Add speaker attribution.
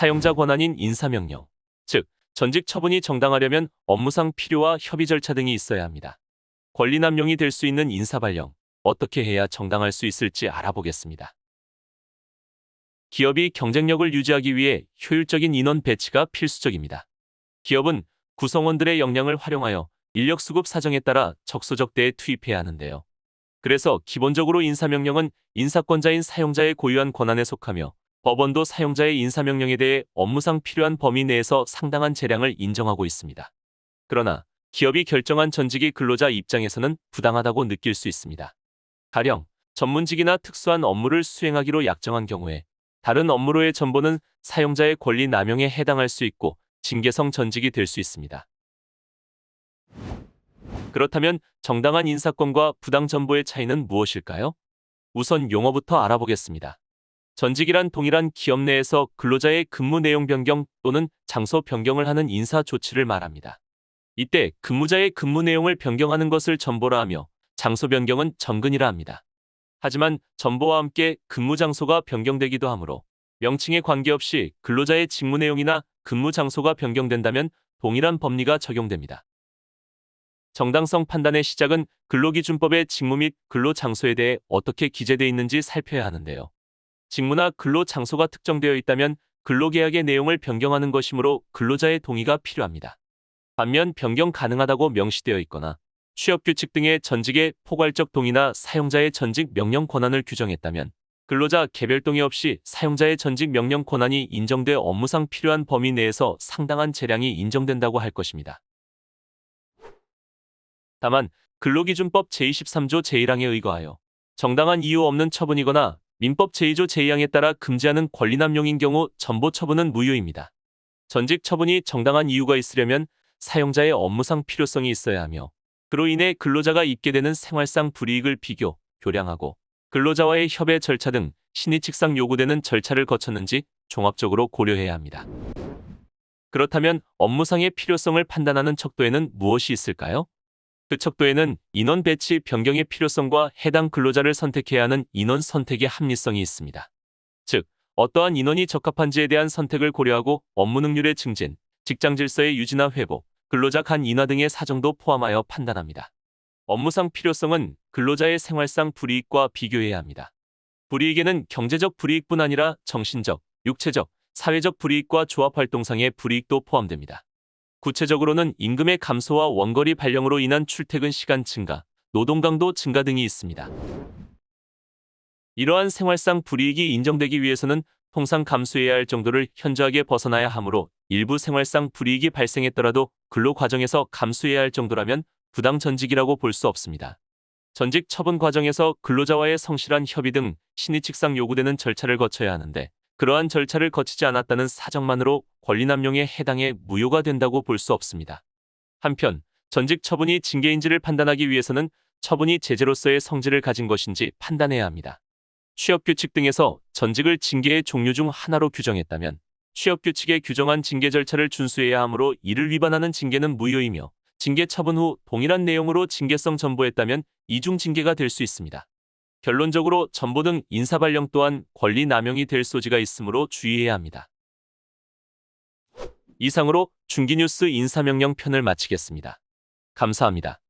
Speaker 1: 사용자 권한인 인사명령, 즉 전직 처분이 정당하려면 업무상 필요와 협의 절차 등이 있어야 합니다. 권리남용이 될 수 있는 인사발령, 어떻게 해야 정당할 수 있을지 알아보겠습니다. 기업이 경쟁력을 유지하기 위해 효율적인 인원 배치가 필수적입니다. 기업은 구성원들의 역량을 활용하여 인력 수급 사정에 따라 적소적대에 투입해야 하는데요. 그래서 기본적으로 인사명령은 인사권자인 사용자의 고유한 권한에 속하며 법원도 사용자의 인사명령에 대해 업무상 필요한 범위 내에서 상당한 재량을 인정하고 있습니다. 그러나 기업이 결정한 전직이 근로자 입장에서는 부당하다고 느낄 수 있습니다. 가령 전문직이나 특수한 업무를 수행하기로 약정한 경우에 다른 업무로의 전보는 사용자의 권리 남용에 해당할 수 있고 징계성 전직이 될 수 있습니다. 그렇다면 정당한 인사권과 부당 전보의 차이는 무엇일까요? 우선 용어부터 알아보겠습니다. 전직이란 동일한 기업 내에서 근로자의 근무 내용 변경 또는 장소 변경을 하는 인사 조치를 말합니다. 이때 근무자의 근무 내용을 변경하는 것을 전보라 하며 장소 변경은 전근이라 합니다. 하지만 전보와 함께 근무 장소가 변경되기도 하므로 명칭에 관계없이 근로자의 직무 내용이나 근무 장소가 변경된다면 동일한 법리가 적용됩니다. 정당성 판단의 시작은 근로기준법의 직무 및 근로 장소에 대해 어떻게 기재되어 있는지 살펴야 하는데요. 직무나 근로 장소가 특정되어 있다면 근로계약의 내용을 변경하는 것이므로 근로자의 동의가 필요합니다. 반면 변경 가능하다고 명시되어 있거나 취업규칙 등의 전직의 포괄적 동의나 사용자의 전직 명령 권한을 규정했다면 근로자 개별 동의 없이 사용자의 전직 명령 권한이 인정돼 업무상 필요한 범위 내에서 상당한 재량이 인정된다고 할 것입니다. 다만 근로기준법 제23조 제1항에 의거하여 정당한 이유 없는 처분이거나 민법 제2조 제2항에 따라 금지하는 권리남용인 경우 전보 처분은 무효입니다. 전직 처분이 정당한 이유가 있으려면 사용자의 업무상 필요성이 있어야 하며 그로 인해 근로자가 입게 되는 생활상 불이익을 비교, 교량하고 근로자와의 협의 절차 등 신의칙상 요구되는 절차를 거쳤는지 종합적으로 고려해야 합니다. 그렇다면 업무상의 필요성을 판단하는 척도에는 무엇이 있을까요? 그 척도에는 인원 배치 변경의 필요성과 해당 근로자를 선택해야 하는 인원 선택의 합리성이 있습니다. 즉, 어떠한 인원이 적합한지에 대한 선택을 고려하고 업무 능률의 증진, 직장 질서의 유지나 회복, 근로자 간 인하 등의 사정도 포함하여 판단합니다. 업무상 필요성은 근로자의 생활상 불이익과 비교해야 합니다. 불이익에는 경제적 불이익뿐 아니라 정신적, 육체적, 사회적 불이익과 조합활동상의 불이익도 포함됩니다. 구체적으로는 임금의 감소와 원거리 발령으로 인한 출퇴근 시간 증가, 노동 강도 증가 등이 있습니다. 이러한 생활상 불이익이 인정되기 위해서는 통상 감수해야 할 정도를 현저하게 벗어나야 하므로 일부 생활상 불이익이 발생했더라도 근로 과정에서 감수해야 할 정도라면 부당 전직이라고 볼 수 없습니다. 전직 처분 과정에서 근로자와의 성실한 협의 등 신의칙상 요구되는 절차를 거쳐야 하는데 그러한 절차를 거치지 않았다는 사정만으로 권리남용에 해당해 무효가 된다고 볼 수 없습니다. 한편 전직 처분이 징계인지를 판단하기 위해서는 처분이 제재로서의 성질을 가진 것인지 판단해야 합니다. 취업규칙 등에서 전직을 징계의 종류 중 하나로 규정했다면 취업규칙에 규정한 징계 절차를 준수해야 하므로 이를 위반하는 징계는 무효이며 징계 처분 후 동일한 내용으로 징계성 전보했다면 이중 징계가 될 수 있습니다. 결론적으로 전보 등 인사발령 또한 권리 남용이 될 소지가 있으므로 주의해야 합니다. 이상으로 중기뉴스 인사명령 편을 마치겠습니다. 감사합니다.